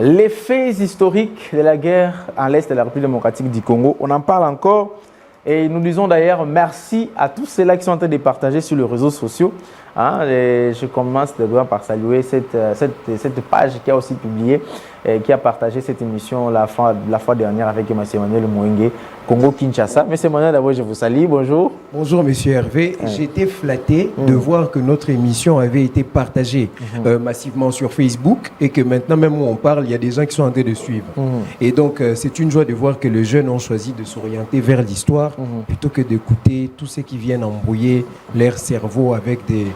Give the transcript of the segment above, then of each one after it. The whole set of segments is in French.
Les faits historiques de la guerre à l'est de la République démocratique du Congo, on en parle encore et nous disons d'ailleurs merci à tous ceux-là qui sont en train de partager sur les réseaux sociaux. Je commence d'abord par saluer cette page qui a aussi publié, qui a partagé cette émission la fois dernière avec M. Emmanuel Mouenge, Congo-Kinshasa. M. Emmanuel, d'abord, je vous salue. Bonjour. Bonjour, M. Hervé. J'étais flatté de voir que notre émission avait été partagée massivement sur Facebook et que maintenant, même où on parle, il y a des gens qui sont en train de suivre. Et donc, c'est une joie de voir que les jeunes ont choisi de s'orienter vers l'histoire plutôt que d'écouter tous ceux qui viennent embrouiller leur cerveau avec des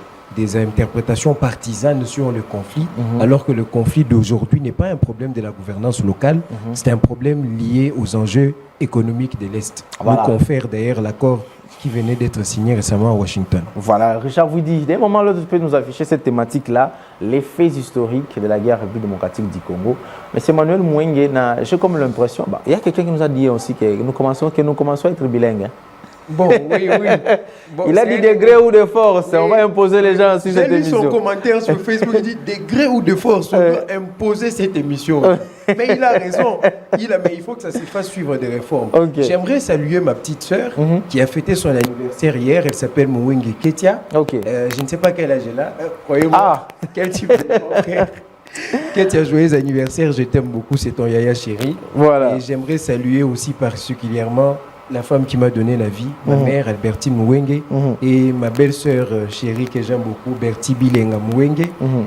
interprétations partisanes sur le conflit, alors que le conflit d'aujourd'hui n'est pas un problème de la gouvernance locale, c'est un problème lié aux enjeux économiques de l'Est. Voilà. Nous confère d'ailleurs l'accord qui venait d'être signé récemment à Washington. Voilà, Richard vous dit, d'un moment à l'autre, tu peux nous afficher cette thématique-là, les faits historiques de la guerre République démocratique du Congo. Mais c'est Emmanuel Mouenge, j'ai comme l'impression, il y a quelqu'un qui nous a dit aussi que nous commençons à être bilingues. Hein. Bon, oui. Bon, il a dit degré ou de force, on va imposer les gens sur cette émission. J'ai lu son commentaire sur Facebook, il dit degré ou de force, on doit imposer cette émission. Mais il a raison, mais il faut que ça se fasse suivre des réformes. Okay. J'aimerais saluer ma petite sœur qui a fêté son anniversaire hier, elle s'appelle Mouenge Ketia. Je ne sais pas quel âge elle a, croyez-moi, quel type de frère. Ketia, joyeux anniversaire, je t'aime beaucoup, c'est ton yaya chéri. Voilà. Et j'aimerais saluer aussi particulièrement la femme qui m'a donné la vie, ma mère Albertine Mouenge, et ma belle-sœur chérie que j'aime beaucoup, Bertie Bilenga Mouenge,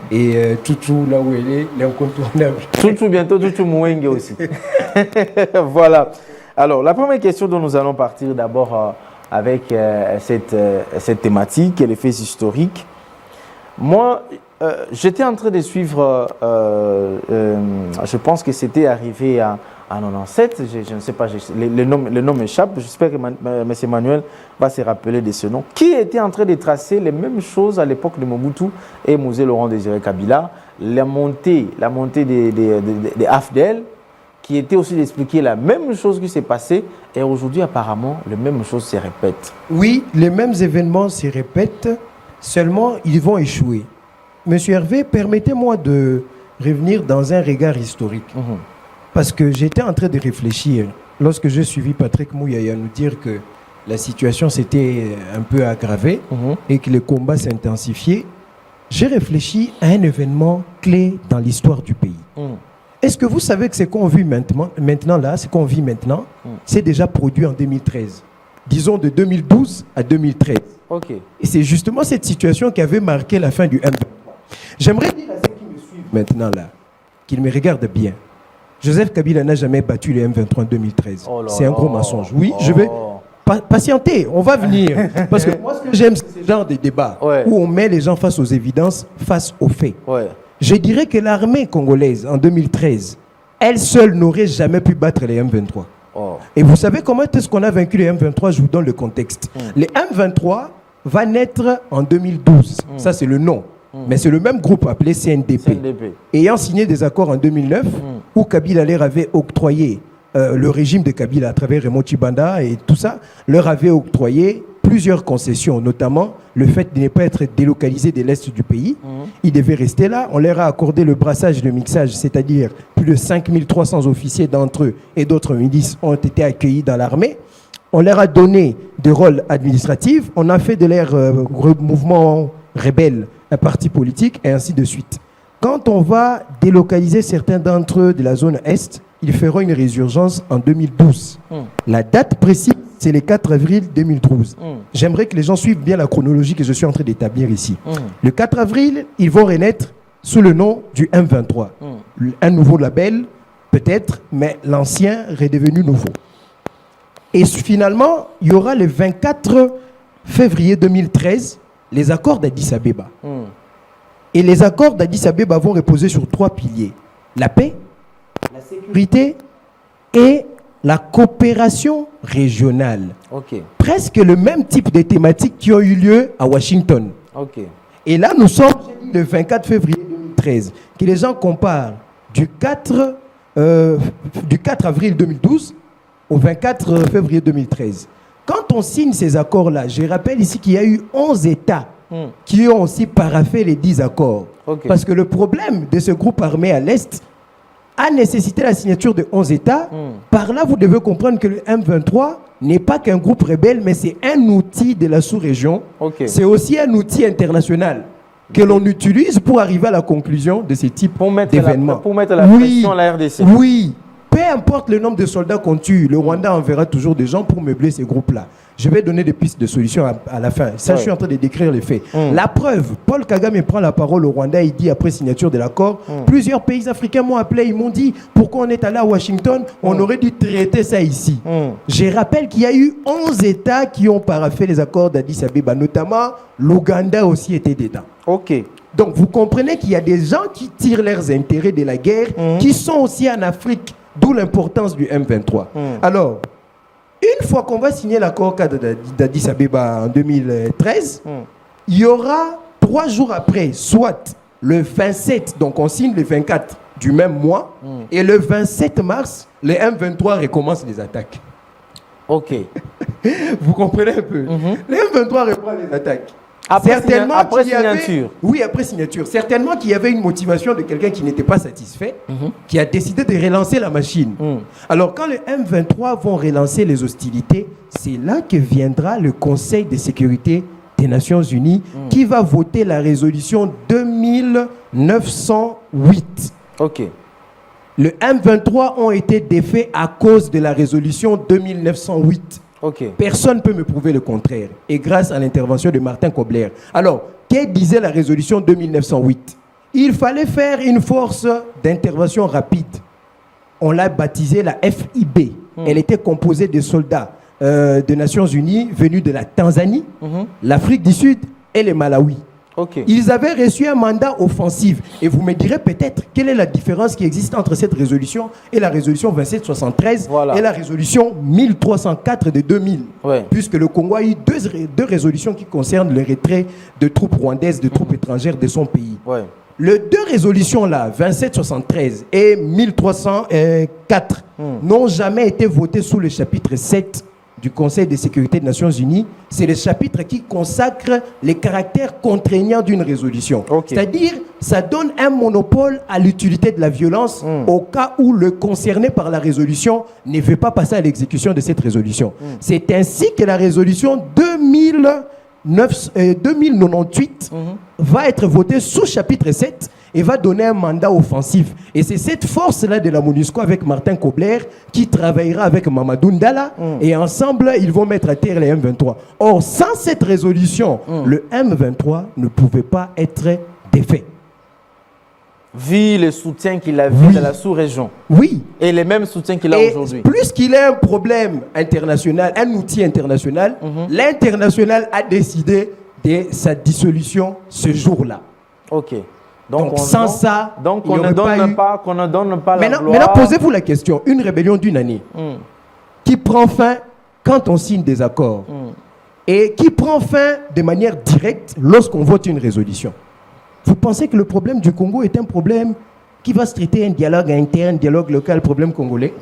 et Toutou, là où elle est, l'incontournable. Toutou, bientôt Toutou Mouenge aussi. Voilà. Alors, la première question dont nous allons partir d'abord avec cette thématique, les faits historiques. Moi, j'étais en train de suivre, je pense que c'était arrivé à 97, je ne sais pas, le nom m'échappe, j'espère que M. Emmanuel va se rappeler de ce nom, qui était en train de tracer les mêmes choses à l'époque de Mobutu et Mosé Laurent Désiré Kabila, la montée des AFDL, qui était aussi d'expliquer la même chose qui s'est passée, et aujourd'hui apparemment, les mêmes choses se répètent. Oui, les mêmes événements se répètent, seulement ils vont échouer. Monsieur Hervé, permettez-moi de revenir dans un regard historique. Parce que j'étais en train de réfléchir, lorsque j'ai suivi Patrick Mouyaya nous dire que la situation s'était un peu aggravée et que les combats s'intensifiaient, j'ai réfléchi à un événement clé dans l'histoire du pays. Est-ce que vous savez que ce qu'on vit maintenant, c'est déjà produit en 2013, disons de 2012 à 2013. Et c'est justement cette situation qui avait marqué la fin du M23. J'aimerais dire à ceux qui me suivent maintenant là, qu'ils me regardent bien. Joseph Kabila n'a jamais battu les M23 en 2013. C'est un gros mensonge. Oui, je vais patienter, on va venir. Parce que moi, ce que j'aime, c'est ce genre de débat où on met les gens face aux évidences, face aux faits. Je dirais que l'armée congolaise, en 2013, elle seule n'aurait jamais pu battre les M23. Et vous savez comment est-ce qu'on a vaincu les M23? Je vous donne le contexte. Les M23 va naître en 2012. Ça, c'est le nom. Mais c'est le même groupe appelé CNDP. Ayant signé des accords en 2009 où Kabila leur avait octroyé, le régime de Kabila à travers Raymond Tshibanda et tout ça, leur avait octroyé plusieurs concessions, notamment le fait de ne pas être délocalisé de l'Est du pays. Ils devaient rester là. On leur a accordé le brassage et le mixage, c'est-à-dire plus de 5300 officiers d'entre eux et d'autres milices ont été accueillis dans l'armée. On leur a donné des rôles administratifs. On a fait de leur mouvement rebelle un parti politique, et ainsi de suite. Quand on va délocaliser certains d'entre eux de la zone Est, ils feront une résurgence en 2012. La date précise, c'est le 4 avril 2012. J'aimerais que les gens suivent bien la chronologie que je suis en train d'établir ici. Le 4 avril, ils vont renaître sous le nom du M23. Un nouveau label, peut-être, mais l'ancien redevenu nouveau. Et finalement, il y aura le 24 février 2013, les accords d'Addis Abeba. Et les accords d'Addis Abeba vont reposer sur 3 piliers. La paix, la sécurité et la coopération régionale. Presque le même type de thématiques qui ont eu lieu à Washington. Et là, nous sommes le 24 février 2013. Que les gens comparent du 4 avril 2012 au 24 février 2013. Quand on signe ces accords-là, je rappelle ici qu'il y a eu 11 États qui ont aussi paraphé les 10 accords. Parce que le problème de ce groupe armé à l'Est, a nécessité la signature de 11 États. Par là, vous devez comprendre que le M23 n'est pas qu'un groupe rebelle, mais c'est un outil de la sous-région. Ok. C'est aussi un outil international que l'on utilise pour arriver à la conclusion de ce type d'événements. Pour mettre la pression à la RDC. Oui. Peu importe le nombre de soldats qu'on tue, le Rwanda enverra toujours des gens pour meubler ces groupes-là. Je vais donner des pistes de solutions à la fin. Ça, je suis en train de décrire les faits. La preuve, Paul Kagame prend la parole au Rwanda. Il dit, après signature de l'accord, plusieurs pays africains m'ont appelé. Ils m'ont dit, pourquoi on est allé à Washington? On aurait dû traiter ça ici. Je rappelle qu'il y a eu 11 États qui ont paraphé les accords d'Addis Abeba. Notamment, l'Ouganda aussi était dedans. Ok. Donc, vous comprenez qu'il y a des gens qui tirent leurs intérêts de la guerre, qui sont aussi en Afrique, d'où l'importance du M23. Alors, une fois qu'on va signer l'accord cadre d'Addis Abeba en 2013, il y aura 3 jours après, soit le 27, donc on signe le 24 du même mois, et le 27 mars, le M23 recommence les attaques. Ok. Vous comprenez un peu? Le M23 reprend les attaques. Après signature. Oui, après signature. Certainement qu'il y avait une motivation de quelqu'un qui n'était pas satisfait, qui a décidé de relancer la machine. Alors, quand le M23 vont relancer les hostilités, c'est là que viendra le Conseil de sécurité des Nations Unies qui va voter la résolution 2908. Ok. Le M23 ont été défaits à cause de la résolution 2908. Ok. Personne ne peut me prouver le contraire. Et grâce à l'intervention de Martin Kobler. Alors, que disait la résolution 2908? Il fallait faire une force d'intervention rapide. On l'a baptisée la FIB. Elle était composée de soldats des Nations Unies venus de la Tanzanie, l'Afrique du Sud et le Malawi. Ok. Ils avaient reçu un mandat offensif. Et vous me direz peut-être quelle est la différence qui existe entre cette résolution et la résolution 2773 et la résolution 1304 de 2000. Puisque le Congo a eu deux résolutions qui concernent le retrait de troupes rwandaises, de troupes étrangères de son pays. Les 2 résolutions-là, 2773 et 1304, n'ont jamais été votées sous le chapitre 7 du Conseil de sécurité des Nations Unies. C'est le chapitre qui consacre les caractères contraignants d'une résolution. C'est-à-dire, ça donne un monopole à l'utilité de la violence au cas où le concerné par la résolution ne veut pas passer à l'exécution de cette résolution. C'est ainsi que la résolution 2098 va être votée sous chapitre 7 et va donner un mandat offensif. Et c'est cette force-là de la MONUSCO avec Martin Kobler qui travaillera avec Mamadou Ndala et ensemble, ils vont mettre à terre les M23. Or, sans cette résolution, le M23 ne pouvait pas être défait. Vu le soutien qu'il a vu dans la sous-région. Oui. Et les mêmes soutiens qu'il a aujourd'hui. Plus qu'il est un problème international, un outil international, l'international a décidé de sa dissolution ce jour-là. Ok. Donc sans ça, donc on ne donne pas la gloire. Maintenant, posez-vous la question. Une rébellion d'une année qui prend fin quand on signe des accords et qui prend fin de manière directe lorsqu'on vote une résolution. Vous pensez que le problème du Congo est un problème qui va se traiter un dialogue interne, dialogue local, problème congolais?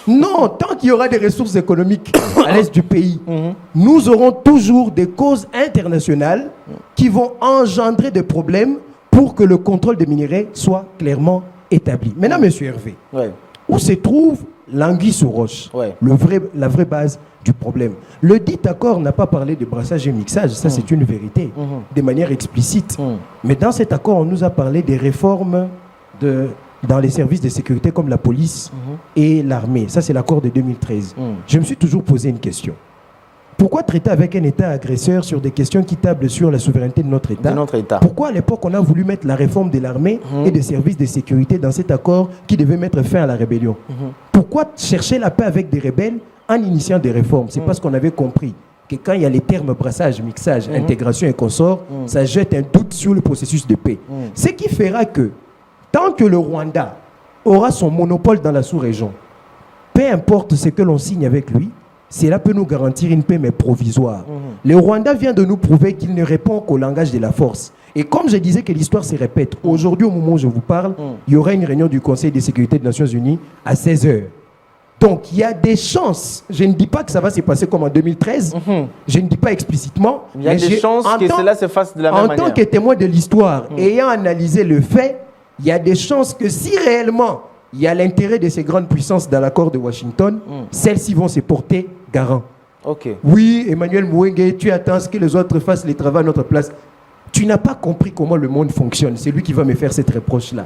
Non, tant qu'il y aura des ressources économiques à l'est du pays, nous aurons toujours des causes internationales qui vont engendrer des problèmes pour que le contrôle des minerais soit clairement établi. Maintenant, M. Hervé, où se trouve l'anguille sous roche, la vraie base du problème? Le dit accord n'a pas parlé de brassage et mixage, ça c'est une vérité, de manière explicite. Mais dans cet accord, on nous a parlé des réformes dans les services de sécurité comme la police et l'armée. Ça c'est l'accord de 2013. Je me suis toujours posé une question. Pourquoi traiter avec un État agresseur sur des questions qui tablent sur la souveraineté de notre État? Pourquoi à l'époque on a voulu mettre la réforme de l'armée et des services de sécurité dans cet accord qui devait mettre fin à la rébellion? Pourquoi chercher la paix avec des rebelles en initiant des réformes? C'est parce qu'on avait compris que quand il y a les termes brassage, mixage, intégration et consort, ça jette un doute sur le processus de paix. Ce qui fera que tant que le Rwanda aura son monopole dans la sous-région, peu importe ce que l'on signe avec lui, cela peut nous garantir une paix, mais provisoire. Le Rwanda vient de nous prouver qu'il ne répond qu'au langage de la force. Et comme je disais que l'histoire se répète, aujourd'hui, au moment où je vous parle, il y aura une réunion du Conseil de sécurité des Nations Unies à 16h. Donc, il y a des chances. Je ne dis pas que ça va se passer comme en 2013. Je ne dis pas explicitement. Il y a des chances que cela se fasse de la même manière. En tant que témoin de l'histoire, ayant analysé le fait, il y a des chances que si réellement il y a l'intérêt de ces grandes puissances dans l'accord de Washington. Celles-ci vont se porter garant. Ok. Oui, Emmanuel Mouenge, tu attends ce que les autres fassent les travaux à notre place. Tu n'as pas compris comment le monde fonctionne. C'est lui qui va me faire cette reproche-là.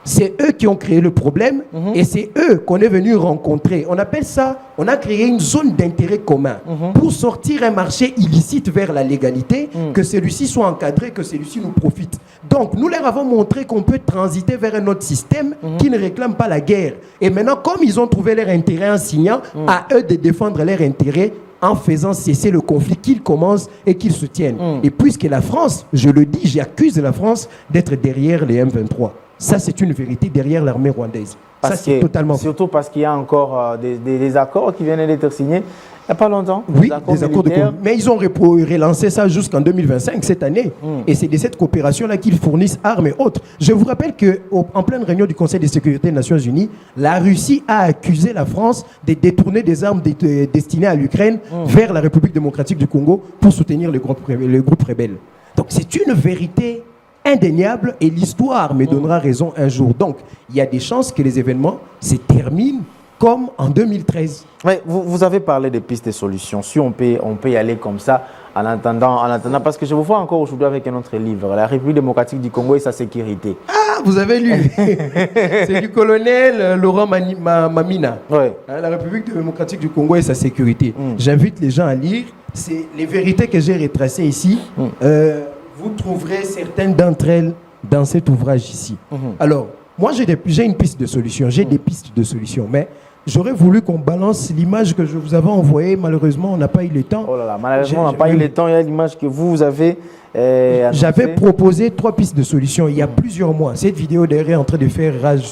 C'est eux qui ont créé le problème et c'est eux qu'on est venu rencontrer. On appelle ça, on a créé une zone d'intérêt commun pour sortir un marché illicite vers la légalité, que celui-ci soit encadré, que celui-ci nous profite. Donc, nous leur avons montré qu'on peut transiter vers un autre système qui ne réclame pas la guerre. Et maintenant, comme ils ont trouvé leur intérêt en signant, à eux de défendre leur intérêt en faisant cesser le conflit qu'ils commencent et qu'ils soutiennent. Et puisque la France, je le dis, j'accuse la France d'être derrière les M23. Ça, c'est une vérité derrière l'armée rwandaise. Ça, c'est totalement faux. Surtout parce qu'il y a encore des accords qui viennent d'être signés il n'y a pas longtemps. Oui, des accords de coopération. Mais ils ont relancé ça jusqu'en 2025, cette année. Et c'est de cette coopération-là qu'ils fournissent armes et autres. Je vous rappelle qu'en pleine réunion du Conseil de sécurité des Nations Unies, la Russie a accusé la France de détourner des armes destinées à l'Ukraine vers la République démocratique du Congo pour soutenir les groupes rebelles. Donc c'est une vérité indéniable et l'histoire me donnera raison un jour. Donc il y a des chances que les événements se terminent comme en 2013. Ouais, vous avez parlé des pistes de solutions. Si on peut y aller comme ça, en attendant, parce que je vous vois encore aujourd'hui avec un autre livre, La République démocratique du Congo et sa sécurité. Ah, vous avez lu. C'est du colonel Laurent Mamina. Ouais. La République démocratique du Congo et sa sécurité. J'invite les gens à lire. C'est les vérités que j'ai retracées ici. Vous trouverez certaines d'entre elles dans cet ouvrage ici. Alors, moi, j'ai une piste de solution. J'ai des pistes de solution, mais j'aurais voulu qu'on balance l'image que je vous avais envoyée. Malheureusement, on n'a pas eu le temps. Oh là là, malheureusement, on n'a pas eu le temps. Il y a l'image que vous avez. J'avais proposé 3 pistes de solutions il y a plusieurs mois. Cette vidéo d'ailleurs est en train de faire rage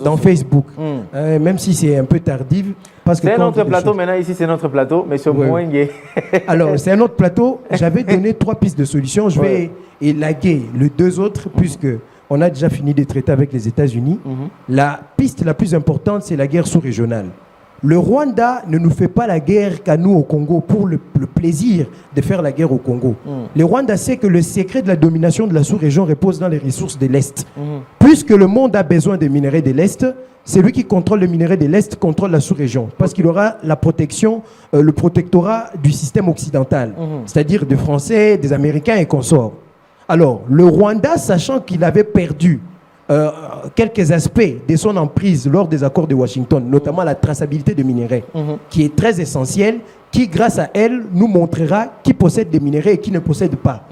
dans Facebook. Même si c'est un peu tardif. C'est notre plateau. Maintenant, ici, c'est notre plateau. Mais c'est Mouenge. Alors, c'est un autre plateau. J'avais donné 3 pistes de solutions. Je vais élaguer les 2 autres puisque on a déjà fini de traiter avec les États-Unis. La piste la plus importante, c'est la guerre sous-régionale. Le Rwanda ne nous fait pas la guerre qu'à nous au Congo pour le plaisir de faire la guerre au Congo. Le Rwanda sait que le secret de la domination de la sous-région repose dans les ressources de l'Est. Puisque le monde a besoin des minéraux de l'Est, c'est lui qui contrôle les minéraux de l'Est, contrôle la sous-région. Parce qu'il aura la protection, le protectorat du système occidental. C'est-à-dire des Français, des Américains et consorts. Alors, le Rwanda, sachant qu'il avait perdu quelques aspects de son emprise lors des accords de Washington, notamment la traçabilité des minéraux, qui est très essentielle, qui, grâce à elle, nous montrera qui possède des minéraux et qui ne possède pas.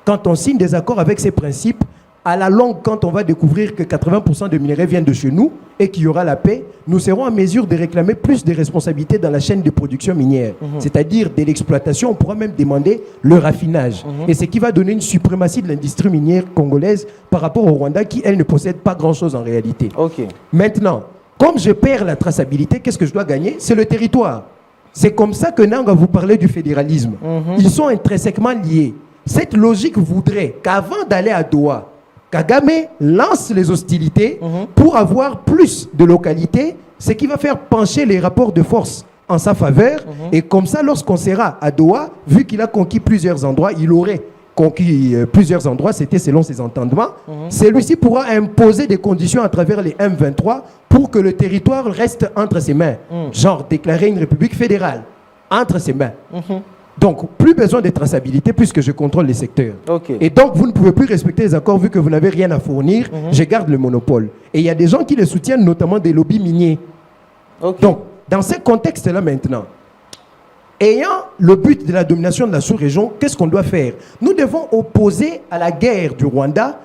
Quand on signe des accords avec ces principes, à la longue, quand on va découvrir que 80% des minéraux viennent de chez nous et qu'il y aura la paix, nous serons en mesure de réclamer plus de responsabilités dans la chaîne de production minière. C'est-à-dire de l'exploitation, on pourra même demander le raffinage. Et ce qui va donner une suprématie de l'industrie minière congolaise par rapport au Rwanda qui, elle, ne possède pas grand-chose en réalité. Maintenant, comme je perds la traçabilité, qu'est-ce que je dois gagner? C'est le territoire. C'est comme ça que Nanga vous parlait du fédéralisme. Ils sont intrinsèquement liés. Cette logique voudrait qu'avant d'aller à Doha, Kagame lance les hostilités pour avoir plus de localités, ce qui va faire pencher les rapports de force en sa faveur. Et comme ça, lorsqu'on sera à Doha, vu qu'il a conquis plusieurs endroits, il aurait conquis plusieurs endroits, c'était selon ses entendements, celui-ci pourra imposer des conditions à travers les M23 pour que le territoire reste entre ses mains. Genre déclarer une république fédérale entre ses mains. Donc, plus besoin de traçabilité puisque je contrôle les secteurs. Et donc, vous ne pouvez plus respecter les accords vu que vous n'avez rien à fournir. Je garde le monopole. Et il y a des gens qui les soutiennent, notamment des lobbies miniers. Donc, dans ce contexte-là maintenant, ayant le but de la domination de la sous-région, qu'est-ce qu'on doit faire? Nous devons opposer à la guerre du Rwanda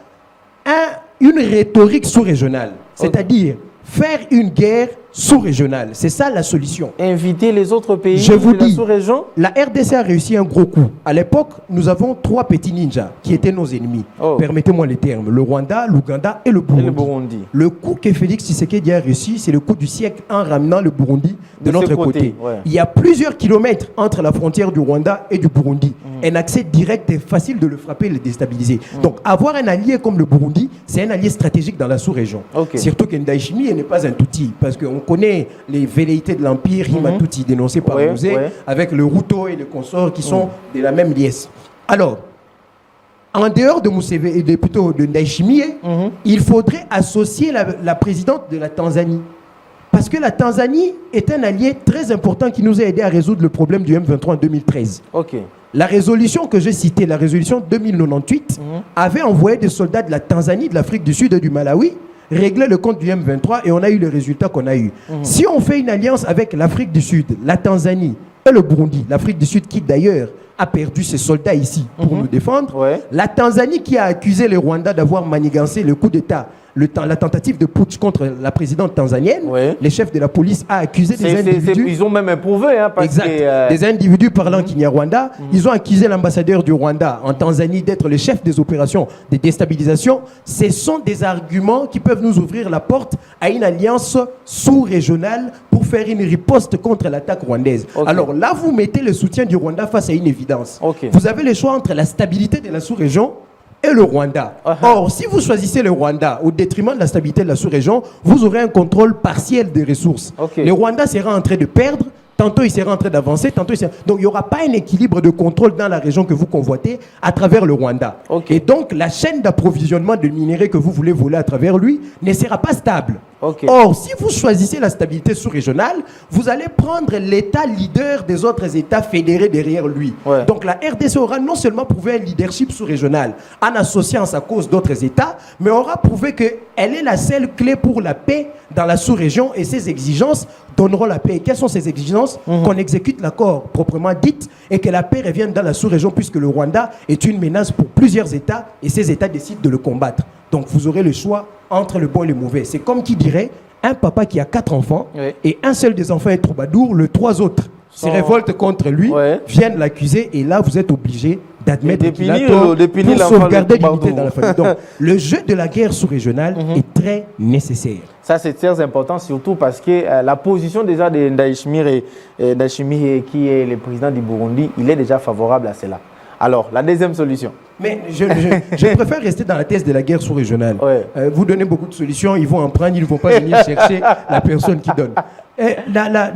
une rhétorique sous-régionale. C'est-à-dire faire une guerre sous-régionale. C'est ça la solution. Inviter les autres pays de la sous-région. La RDC a réussi un gros coup. À l'époque, nous avons 3 petits ninjas qui étaient nos ennemis. Permettez-moi les termes. Le Rwanda, l'Ouganda et le Burundi. Le coup que Félix Tshisekedi a réussi, c'est le coup du siècle en ramenant le Burundi de notre côté. Il y a plusieurs kilomètres entre la frontière du Rwanda et du Burundi. Un accès direct est facile de le frapper et le déstabiliser. Donc, avoir un allié comme le Burundi, c'est un allié stratégique dans la sous-région. Surtout qu'Ndaïchimi n'est pas un touti, parce qu'on connaît les velléités de l'Empire, Himatuti, dénoncé par Mosé, avec le Ruto et le consort qui sont de la même liesse. Alors, en dehors de Museveni et plutôt de Ndayishimiye, il faudrait associer la présidente de la Tanzanie. Parce que la Tanzanie est un allié très important qui nous a aidé à résoudre le problème du M23 en 2013. Ok. La résolution que j'ai citée, la résolution 2098, avait envoyé des soldats de la Tanzanie, de l'Afrique du Sud et du Malawi régler le compte du M23 et on a eu le résultat qu'on a eu. Si on fait une alliance avec l'Afrique du Sud, la Tanzanie et le Burundi, l'Afrique du Sud qui d'ailleurs a perdu ses soldats ici pour nous défendre, la Tanzanie qui a accusé le Rwanda d'avoir manigancé le coup d'État, la tentative de putsch contre la présidente tanzanienne, les chefs de la police a accusé des individus. Ils ont même éprouvé. Hein, parce que, des individus parlant Kinyarwanda. Ils ont accusé l'ambassadeur du Rwanda en Tanzanie d'être le chef des opérations de déstabilisation. Ce sont des arguments qui peuvent nous ouvrir la porte à une alliance sous-régionale pour faire une riposte contre l'attaque rwandaise. Alors là, vous mettez le soutien du Rwanda face à une évidence. Vous avez le choix entre la stabilité de la sous-région et le Rwanda. Or, si vous choisissez le Rwanda au détriment de la stabilité de la sous-région, vous aurez un contrôle partiel des ressources. Le Rwanda sera en train de perdre, tantôt il sera en train d'avancer, tantôt il sera... Donc il n'y aura pas un équilibre de contrôle dans la région que vous convoitez à travers le Rwanda. Et donc la chaîne d'approvisionnement de minerais que vous voulez voler à travers lui ne sera pas stable. Or, si vous choisissez la stabilité sous-régionale, vous allez prendre l'État leader des autres États fédérés derrière lui. Donc la RDC aura non seulement prouvé un leadership sous-régional en associant sa cause d'autres États, mais aura prouvé qu'elle est la seule clé pour la paix dans la sous-région et ses exigences donneront la paix. Et quelles sont ces exigences? Qu'on exécute l'accord proprement dit et que la paix revienne dans la sous-région puisque le Rwanda est une menace pour plusieurs États et ces États décident de le combattre. Donc vous aurez le choix entre le bon et le mauvais. C'est comme qui dirait un papa qui a 4 enfants et un seul des enfants est troubadour, les 3 autres se révoltent contre lui, viennent l'accuser et là vous êtes obligé d'admettre qu'il a tort pour sauvegarder l'unité dans la famille. Donc le jeu de la guerre sous-régionale est très nécessaire. Ça c'est très important surtout parce que la position déjà de Ndayishimiye qui est le président du Burundi, il est déjà favorable à cela. Alors, la deuxième solution. Mais je préfère rester dans la thèse de la guerre sous-régionale. Vous donnez beaucoup de solutions, ils vont en prendre, ils ne vont pas venir chercher la personne qui donne.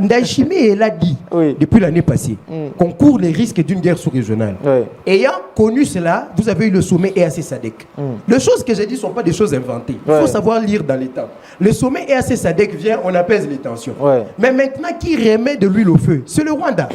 Ndayishimiye l'a dit depuis l'année passée qu'on court les risques d'une guerre sous-régionale. Ayant connu cela, vous avez eu le sommet EAC-SADC. Les choses que j'ai dit ne sont pas des choses inventées. Il faut savoir lire dans les temps. Le sommet EAC-SADC vient, on apaise les tensions. Mais maintenant, qui remet de l'huile au feu? C'est le Rwanda.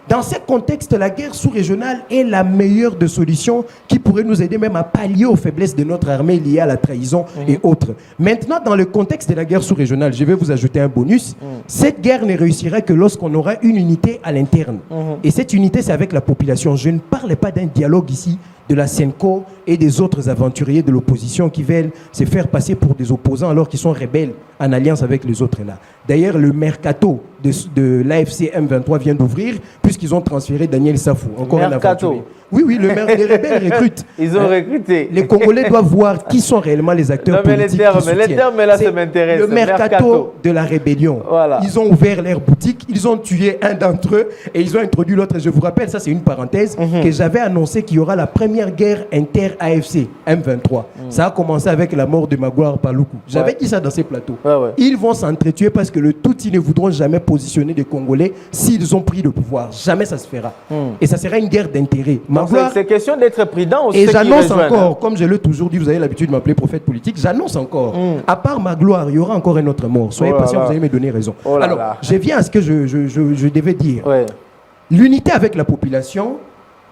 Dans ce contexte, la guerre sous-régionale est la meilleure des solutions qui pourrait nous aider même à pallier aux faiblesses de notre armée liées à la trahison et autres. Maintenant, dans le contexte de la guerre sous-régionale, je vais vous ajouter un bonus. Cette guerre ne réussira que lorsqu'on aura une unité à l'interne. Et cette unité, c'est avec la population. Je ne parle pas d'un dialogue ici de la SENCO et des autres aventuriers de l'opposition qui veulent se faire passer pour des opposants alors qu'ils sont rebelles en alliance avec les autres là. D'ailleurs, le mercato de l'AFC M23 vient d'ouvrir puisqu'ils ont transféré Daniel Safou, encore un aventurier. Oui, les rebelles recrutent. Ils ont recruté. Les Congolais doivent voir qui sont réellement les acteurs politiques. Les termes là, ça m'intéresse. Le mercato de la rébellion. Ils ont ouvert leur boutique, ils ont tué un d'entre eux et ils ont introduit l'autre. Je vous rappelle, ça c'est une parenthèse, que j'avais annoncé qu'il y aura la première guerre inter-AFC M23. Ça a commencé avec la mort de Magloire Paluku. J'avais dit ça dans ces plateaux. Ils vont s'entretuer parce que le Tutsi ne voudront jamais positionner des Congolais s'ils ont pris le pouvoir. Jamais ça se fera. Et ça sera une guerre d'intérêt. C'est question d'être prudent aussi. Et j'annonce encore, comme je l'ai toujours dit, vous avez l'habitude de m'appeler prophète politique, j'annonce encore, à part Magloire, il y aura encore un autre mort. Soyez patient, vous allez me donner raison. Alors, je viens à ce que je devais dire. L'unité avec la population,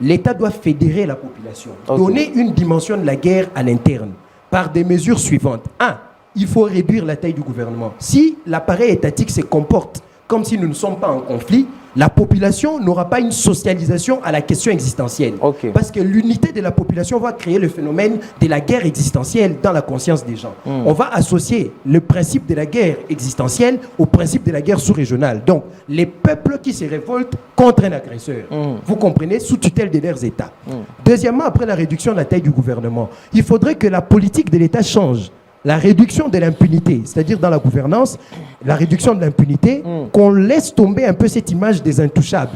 l'État doit fédérer la population, donner une dimension de la guerre à l'interne, par des mesures suivantes. 1. Il faut réduire la taille du gouvernement. Si l'appareil étatique se comporte comme si nous ne sommes pas en conflit, la population n'aura pas une socialisation à la question existentielle. Parce que l'unité de la population va créer le phénomène de la guerre existentielle dans la conscience des gens. On va associer le principe de la guerre existentielle au principe de la guerre sous-régionale. Donc, les peuples qui se révoltent contre un agresseur, vous comprenez, sous tutelle de leurs États. Deuxièmement, après la réduction de la taille du gouvernement, il faudrait que la politique de l'État change. La réduction de l'impunité, c'est-à-dire dans la gouvernance, la réduction de l'impunité, qu'on laisse tomber un peu cette image des intouchables,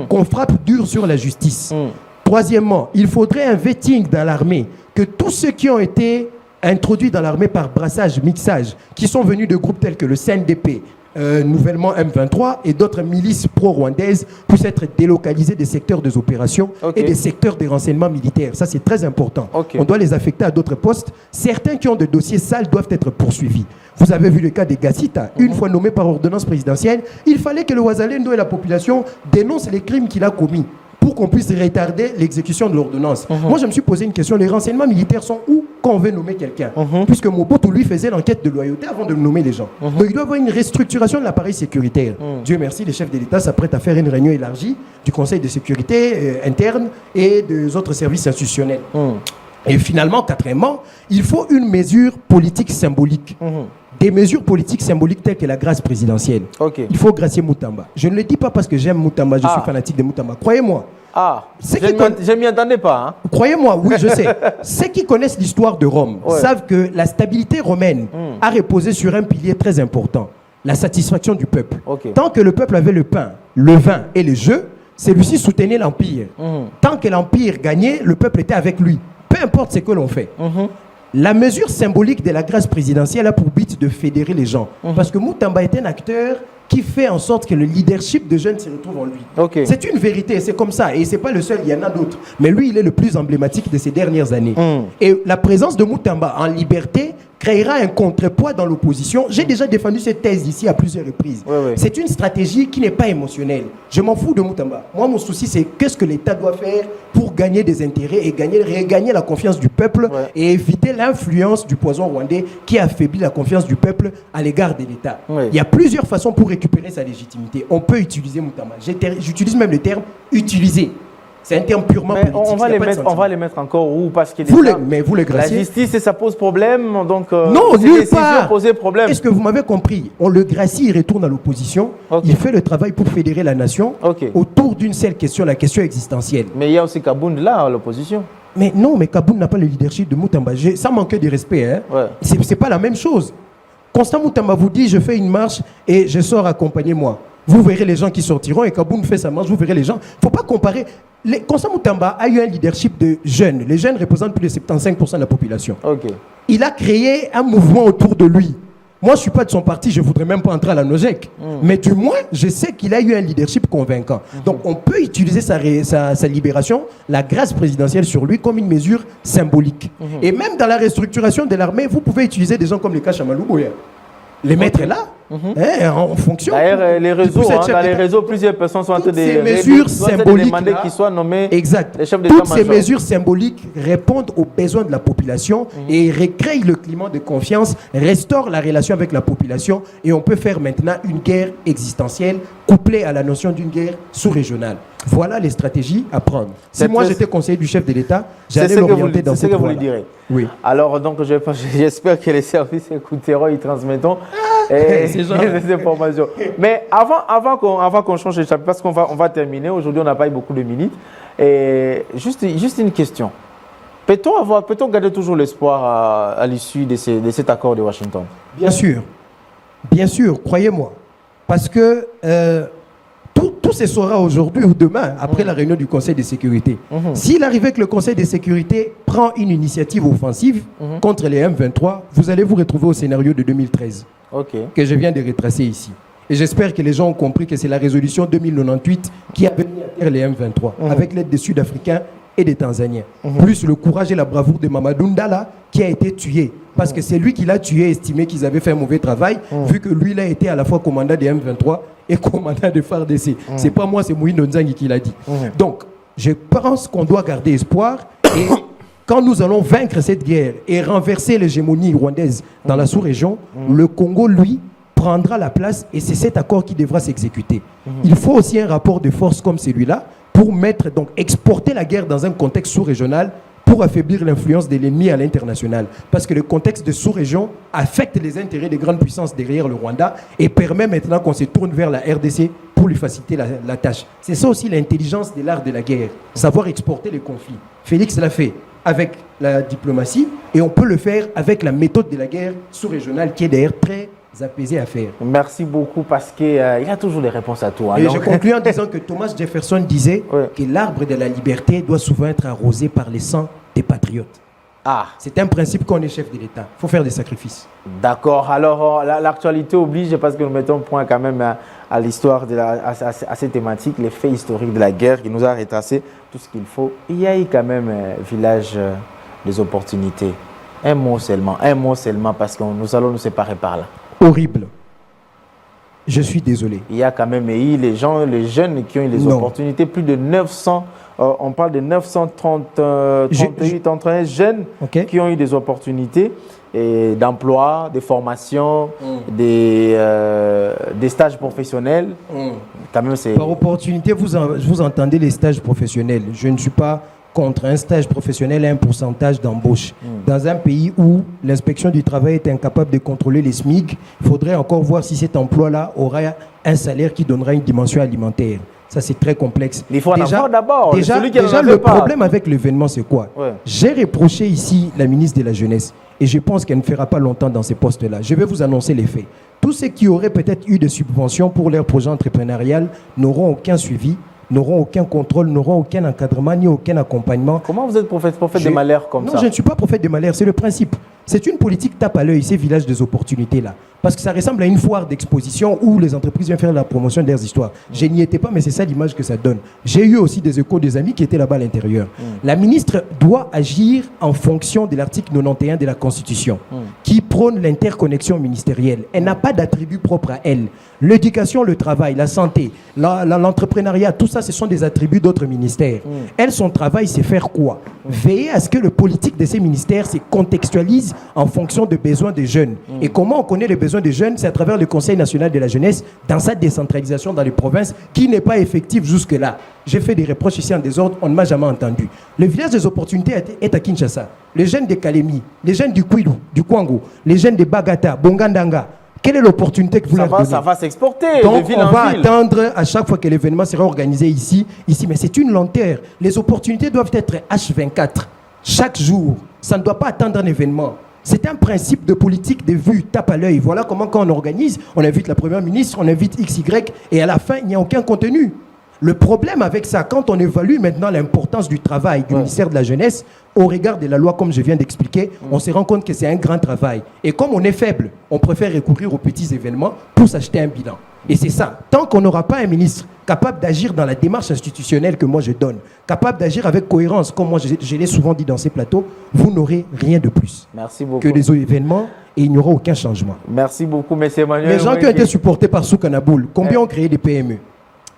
qu'on frappe dur sur la justice. Troisièmement, il faudrait un vetting dans l'armée, que tous ceux qui ont été introduits dans l'armée par brassage, mixage, qui sont venus de groupes tels que le CNDP, nouvellement M23 et d'autres milices pro-rwandaises puissent être délocalisées des secteurs des opérations et des secteurs des renseignements militaires. Ça, c'est très important. On doit les affecter à d'autres postes. Certains qui ont des dossiers sales doivent être poursuivis. Vous avez vu le cas des Gassita. Une fois nommé par ordonnance présidentielle, il fallait que le Ouazalendo et la population dénoncent les crimes qu'il a commis pour qu'on puisse retarder l'exécution de l'ordonnance. Moi, je me suis posé une question. Les renseignements militaires sont où quand on veut nommer quelqu'un? Puisque Mobutu, lui, faisait l'enquête de loyauté avant de nommer les gens. Donc, il doit y avoir une restructuration de l'appareil sécuritaire. Dieu merci, les chefs de l'État s'apprêtent à faire une réunion élargie du Conseil de sécurité interne et des autres services institutionnels. Et finalement, quatrièmement, il faut une mesure politique symbolique. Des mesures politiques symboliques telles que la grâce présidentielle. Il faut gracier Moutamba. Je ne le dis pas parce que j'aime Moutamba, je suis fanatique de Moutamba. Croyez-moi. Je ne m'y attendais pas. Hein. Croyez-moi, oui, je sais. Ceux qui connaissent l'histoire de Rome savent que la stabilité romaine a reposé sur un pilier très important, la satisfaction du peuple. Tant que le peuple avait le pain, le vin et les jeux, celui-ci soutenait l'empire. Tant que l'empire gagnait, le peuple était avec lui. Peu importe ce que l'on fait. La mesure symbolique de la grâce présidentielle a pour but de fédérer les gens. Parce que Moutamba est un acteur qui fait en sorte que le leadership de jeunes se retrouve en lui. C'est une vérité, c'est comme ça. Et ce n'est pas le seul, il y en a d'autres. Mais lui, il est le plus emblématique de ces dernières années. Et la présence de Moutamba en liberté créera un contrepoids dans l'opposition. J'ai déjà défendu cette thèse ici à plusieurs reprises. C'est une stratégie qui n'est pas émotionnelle. Je m'en fous de Moutamba. Moi, mon souci, c'est qu'est-ce que l'État doit faire pour gagner des intérêts et regagner la confiance du peuple et éviter l'influence du poison rwandais qui affaiblit la confiance du peuple à l'égard de l'État. Il y a plusieurs façons pour récupérer sa légitimité. On peut utiliser Moutamba. J'utilise même le terme « utiliser ». C'est un terme purement politique. On va les mettre encore où? Parce que vous les graciez. La justice, ça pose problème. Donc, non, nulle part. Poser problème. Est-ce que vous m'avez compris? On le gracie, il retourne à l'opposition. Il fait le travail pour fédérer la nation autour d'une seule question, la question existentielle. Mais il y a aussi Kabound là, à l'opposition. Mais non, mais Kabound n'a pas le leadership de Moutamba. Ça manque de respect. Hein. C'est pas la même chose. Constant Moutamba vous dit, je fais une marche et je sors, accompagnez-moi. Vous verrez les gens qui sortiront et Kabound fait sa marche, vous verrez les gens. Il ne faut pas comparer. Constant Moutamba a eu un leadership de jeunes. Les jeunes représentent plus de 75% de la population. Il a créé un mouvement autour de lui. Moi, je ne suis pas de son parti, je ne voudrais même pas entrer à la NOJEC. Mais du moins, je sais qu'il a eu un leadership convaincant. Donc, on peut utiliser sa libération, la grâce présidentielle sur lui, comme une mesure symbolique. Et même dans la restructuration de l'armée, vous pouvez utiliser des gens comme les Kachamalou Boya. Les mettre là, en fonction. D'ailleurs, les réseaux, dans les réseaux, plusieurs personnes sont en train de demander qu'ils soient nommés les chefs Toutes ces mesures symboliques répondent aux besoins de la population et recréent le climat de confiance, restaurent la relation avec la population et on peut faire maintenant une guerre existentielle couplée à la notion d'une guerre sous-régionale. Voilà les stratégies à prendre. Si moi j'étais conseiller du chef de l'État, j'allais l'orienter dans cette voie-là. Oui. Alors, donc, j'espère que les services écouteront, ils transmettront ces informations. Mais avant qu'on change de chapitre, parce qu'on va terminer, aujourd'hui on n'a pas eu beaucoup de minutes, et juste une question. Peut-on garder toujours l'espoir à l'issue de cet accord de Washington? Bien sûr, croyez-moi. Parce que tout se saura aujourd'hui ou demain, après la réunion du Conseil de sécurité. S'il arrivait que le Conseil de sécurité prend une initiative offensive contre les M23, vous allez vous retrouver au scénario de 2013, que je viens de retracer ici. Et j'espère que les gens ont compris que c'est la résolution 2098 qui a mis à terre les M23, avec l'aide des Sud-Africains et des Tanzaniens. Plus le courage et la bravoure de Mamadou Ndala, qui a été tué. Parce que c'est lui qui l'a tué, estimé qu'ils avaient fait un mauvais travail, vu que lui, il a été à la fois commandant des M23 et commandant de FARDC. C'est pas moi, c'est Moïse Nzangi qui l'a dit. Donc, je pense qu'on doit garder espoir et quand nous allons vaincre cette guerre et renverser l'hégémonie rwandaise dans la sous-région, le Congo, lui, prendra la place et c'est cet accord qui devra s'exécuter. Il faut aussi un rapport de force comme celui-là pour exporter la guerre dans un contexte sous-régional pour affaiblir l'influence de l'ennemi à l'international. Parce que le contexte de sous-région affecte les intérêts des grandes puissances derrière le Rwanda et permet maintenant qu'on se tourne vers la RDC pour lui faciliter la tâche. C'est ça aussi l'intelligence de l'art de la guerre, savoir exporter les conflits. Félix l'a fait avec la diplomatie et on peut le faire avec la méthode de la guerre sous-régionale qui est d'ailleurs très apaisée à faire. Merci beaucoup parce qu'il a toujours des réponses à tout. Et je conclue en disant que Thomas Jefferson disait que l'arbre de la liberté doit souvent être arrosé par les sangs des patriotes. Ah, C'est un principe qu'on est chef de l'État. Il faut faire des sacrifices. d'accord. Alors, l'actualité oblige parce que nous mettons point quand même à l'histoire, à ces thématiques, les faits historiques de la guerre qui nous a retracé tout ce qu'il faut. Il y a eu quand même village des opportunités. Un mot seulement parce que nous allons nous séparer par là. Horrible. Je suis désolé. Il y a quand même eu les jeunes qui ont eu les Non. opportunités, plus de 900, on parle de 938 entraîneurs jeunes Ok. qui ont eu des opportunités d'emploi, de formation, des stages professionnels. Quand même, c'est... Par opportunité, vous entendez les stages professionnels. Je ne suis pas contre un stage professionnel à un pourcentage d'embauche. Dans un pays où l'inspection du travail est incapable de contrôler les SMIC, il faudrait encore voir si cet emploi-là aura un salaire qui donnera une dimension alimentaire. Ça, c'est très complexe. Il faut en avoir d'abord. Déjà, Celui qui n'en déjà avait le pas. problème avec l'événement, c'est quoi? Ouais. J'ai reproché ici la ministre de la Jeunesse et je pense qu'elle ne fera pas longtemps dans ces postes-là. Je vais vous annoncer les faits. Tous ceux qui auraient peut-être eu des subventions pour leur projet entrepreneurial n'auront aucun suivi, n'auront aucun contrôle, n'auront aucun encadrement ni aucun accompagnement. Comment vous êtes prophète de malheur comme Non, ça? je ne suis pas prophète de malheur, c'est le principe. C'est une politique tape à l'œil, ces villages des opportunités-là. Parce que ça ressemble à une foire d'exposition où les entreprises viennent faire la promotion de leurs histoires. Je n'y étais pas, mais c'est ça l'image que ça donne. J'ai eu aussi des échos des amis qui étaient là-bas à l'intérieur. La ministre doit agir en fonction de l'article 91 de la Constitution, qui prône l'interconnexion ministérielle. Elle n'a pas d'attributs propres à elle. L'éducation, le travail, la santé, l'entrepreneuriat, tout ça, ce sont des attributs d'autres ministères. Elle, son travail, c'est faire quoi? Veiller à ce que le politique de ces ministères se contextualise en fonction des besoins des jeunes. Et comment on connaît les besoins des jeunes? C'est à travers le Conseil national de la jeunesse, dans sa décentralisation dans les provinces, qui n'est pas effective jusque-là. J'ai fait des reproches ici en désordre, on ne m'a jamais entendu. Le village des opportunités est à Kinshasa. Les jeunes de Kalemi, les jeunes du Kwilu, du Kwango, les jeunes de Bagata, Bongandanga, quelle est l'opportunité que vous leur donnez? Ça va s'exporter Donc de ville on en va ville. attendre à chaque fois que l'événement sera organisé ici, mais c'est une lenteur. Les opportunités doivent être H24, chaque jour. Ça ne doit pas attendre un événement. C'est un principe de politique de vue, tape à l'œil. Voilà comment quand on organise, on invite la première ministre, on invite XY, et à la fin, il n'y a aucun contenu. Le problème avec ça, quand on évalue maintenant l'importance du travail du ministère de la Jeunesse, au regard de la loi, comme je viens d'expliquer, on se rend compte que c'est un grand travail. Et comme on est faible, on préfère recourir aux petits événements pour s'acheter un bilan. Et c'est ça. Tant qu'on n'aura pas un ministre capable d'agir dans la démarche institutionnelle que moi je donne, capable d'agir avec cohérence, comme moi je l'ai souvent dit dans ces plateaux, vous n'aurez rien de plus Merci beaucoup. que des événements et il n'y aura aucun changement. Merci beaucoup, M. Emmanuel. Les gens qui ont été supportés par Soukanaboul, combien ont créé des PME?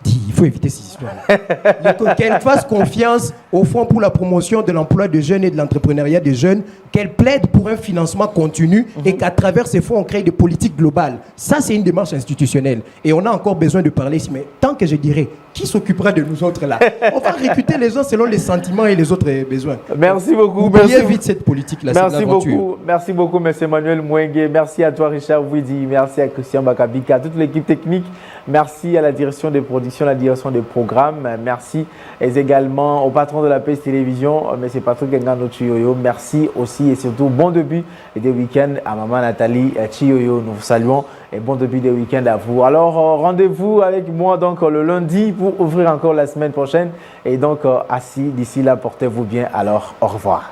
Il faut éviter ces histoires. Qu'elle fasse confiance au Fonds pour la promotion de l'emploi des jeunes et de l'entrepreneuriat des jeunes, qu'elle plaide pour un financement continu et qu'à travers ces fonds, on crée des politiques globales. Ça, c'est une démarche institutionnelle. Et on a encore besoin de parler ici. Mais tant que je dirais, qui s'occupera de nous autres là? On va recruter les gens selon les sentiments et les autres besoins. Merci beaucoup. Oubliez vite cette politique-là. Merci beaucoup, M. Emmanuel Mouengue. Merci à toi, Richard Widi. Merci à Christian Bakabika, à toute l'équipe technique. Merci à la direction des productions, la direction des programmes. Merci également au patron de la PS Télévision, M. Patrick Ngano Chiyoyo. Merci aussi et surtout bon début des week-ends à Maman Nathalie Chiyoyo. Nous vous saluons et bon début des week-ends à vous. Alors rendez-vous avec moi donc le lundi pour ouvrir encore la semaine prochaine. Et donc d'ici là, portez-vous bien. Alors au revoir.